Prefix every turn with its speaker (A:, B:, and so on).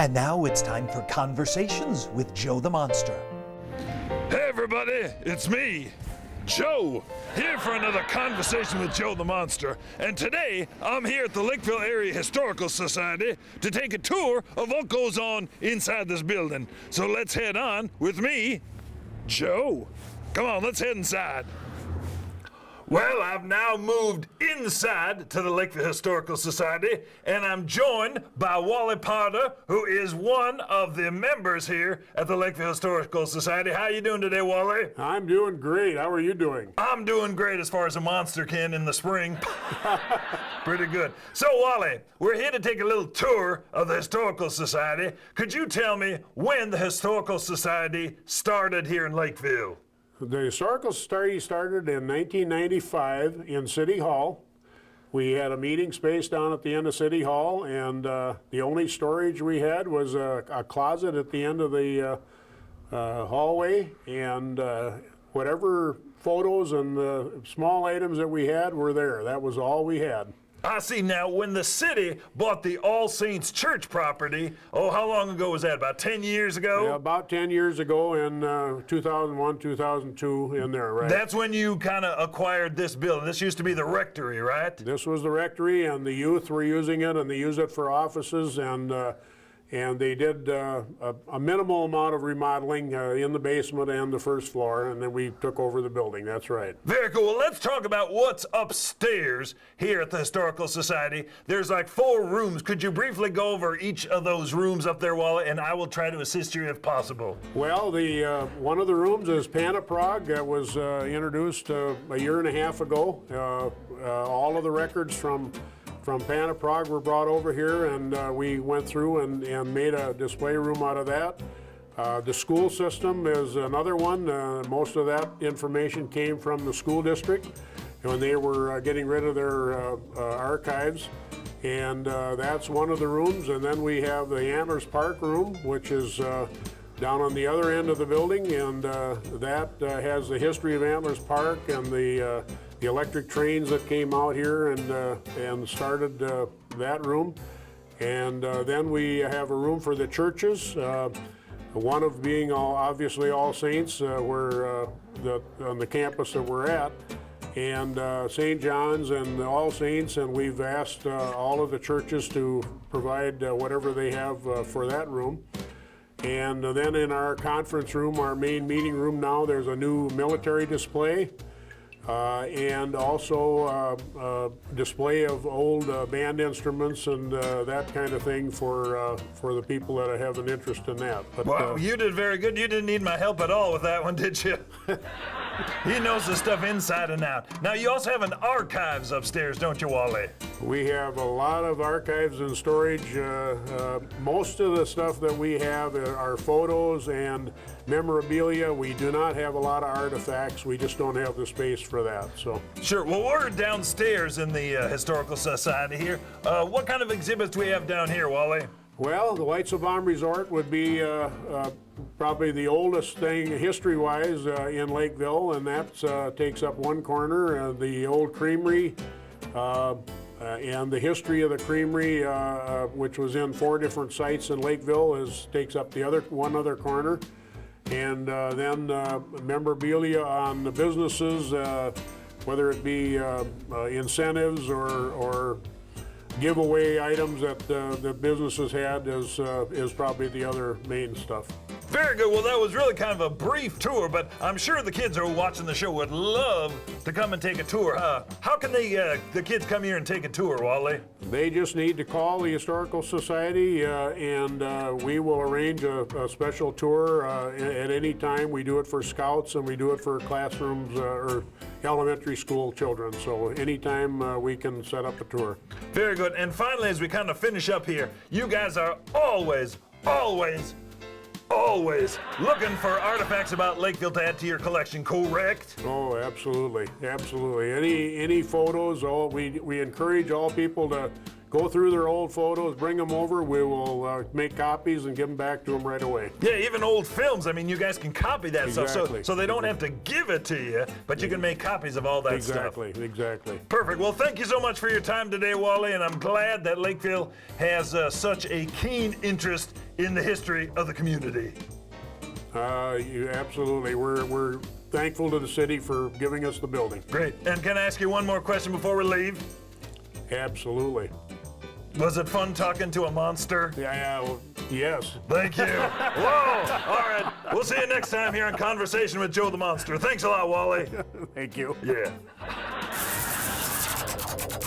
A: And now it's time for Conversations with Joe the Monster.
B: Hey everybody, it's me, Joe, here for another Conversation with Joe the Monster. And today, I'm here at the Lakeville Area Historical Society to take a tour of what goes on inside this building. So let's head on with me, Joe. Come on, let's head inside. Well, I've now moved inside to the Lakeville Historical Society, and I'm joined by Wally Potter, who is one of the members here at the Lakeville Historical Society. How you doing today, Wally?
C: I'm doing great. How are you doing?
B: I'm doing great as far as a monster can in the spring. Pretty good. So, Wally, we're here to take a little tour of the Historical Society. Could you tell me when the Historical Society started here in Lakeville?
C: The Historical Society started in 1995 in City Hall. We had a meeting space down at the end of City Hall, and the only storage we had was a closet at the end of the hallway, and whatever photos and small items that we had were there. That was all we had.
B: I see. Now, when the city bought the All Saints Church property, how long ago was that? About 10 years ago?
C: Yeah, about 10 years ago in 2001, 2002, in there, right?
B: That's when you kind of acquired this building. This used to be the rectory, right?
C: This was the rectory, and the youth were using it, and they use it for offices, and they did a minimal amount of remodeling in the basement and the first floor, and then we took over the building. That's right.
B: Very cool. Well, let's talk about what's upstairs here at the Historical Society. There's like 4 rooms. Could you briefly go over each of those rooms up there, Wally, and I will try to assist you if possible.
C: Well, one of the rooms is Pana Prague that was introduced a year and a half ago. All of the records from Pana Prague were brought over here, and we went through and made a display room out of that. The school system is another one. Most of that information came from the school district when they were getting rid of their archives. And that's one of the rooms. And then we have the Antlers Park room, which is down on the other end of the building, and that has the history of Antlers Park and the electric trains that came out here and started that room. And then we have a room for the churches, one of being obviously All Saints, where on the campus that we're at, and St. John's and All Saints, and we've asked all of the churches to provide whatever they have for that room. And then in our conference room, our main meeting room now, there's a new military display. And also display of old band instruments and that kind of thing for the people that have an interest in that. But,
B: well, you did very good. You didn't need my help at all with that one, did you? He knows the stuff inside and out. Now, you also have an archives upstairs, don't you, Wally?
C: We have a lot of archives and storage. Most of the stuff that we have are photos and memorabilia. We do not have a lot of artifacts. We just don't have the space for that. So
B: sure. Well, we're downstairs in the Historical Society here. What kind of exhibits do we have down here, Wally?
C: Well, the Lights of Baum Resort would be probably the oldest thing history-wise in Lakeville, and that takes up one corner. The old creamery and the history of the creamery, which was in 4 different sites in Lakeville, takes up the one other corner. And then memorabilia on the businesses, whether it be incentives or giveaway items that the businesses had, is probably the other main stuff.
B: Very good. Well, that was really kind of a brief tour, but I'm sure the kids who are watching the show would love to come and take a tour. How can the kids come here and take a tour, Wally?
C: They just need to call the Historical Society, and we will arrange a special tour at any time. We do it for scouts, and we do it for classrooms or elementary school children. So anytime we can set up a tour.
B: Very good. And finally, as we kind of finish up here, you guys are always looking for artifacts about Lakeville to add to your collection, correct?
C: Oh, absolutely, absolutely. Any photos? We encourage all people to go through their old photos, bring them over. We will make copies and give them back to them right away.
B: Yeah, even old films. I mean, you guys can copy that
C: Exactly.
B: stuff, so they don't have to give it to you, but you can make copies of all that stuff.
C: Exactly.
B: Perfect. Well, thank you so much for your time today, Wally, and I'm glad that Lakeville has such a keen interest in the history of the community.
C: Absolutely. We're thankful to the city for giving us the building.
B: Great. And can I ask you one more question before we leave?
C: Absolutely.
B: Was it fun talking to a monster?
C: Yes.
B: Thank you. Whoa! All right. We'll see you next time here on Conversation with Joe the Monster. Thanks a lot, Wally.
C: Thank you.
B: Yeah.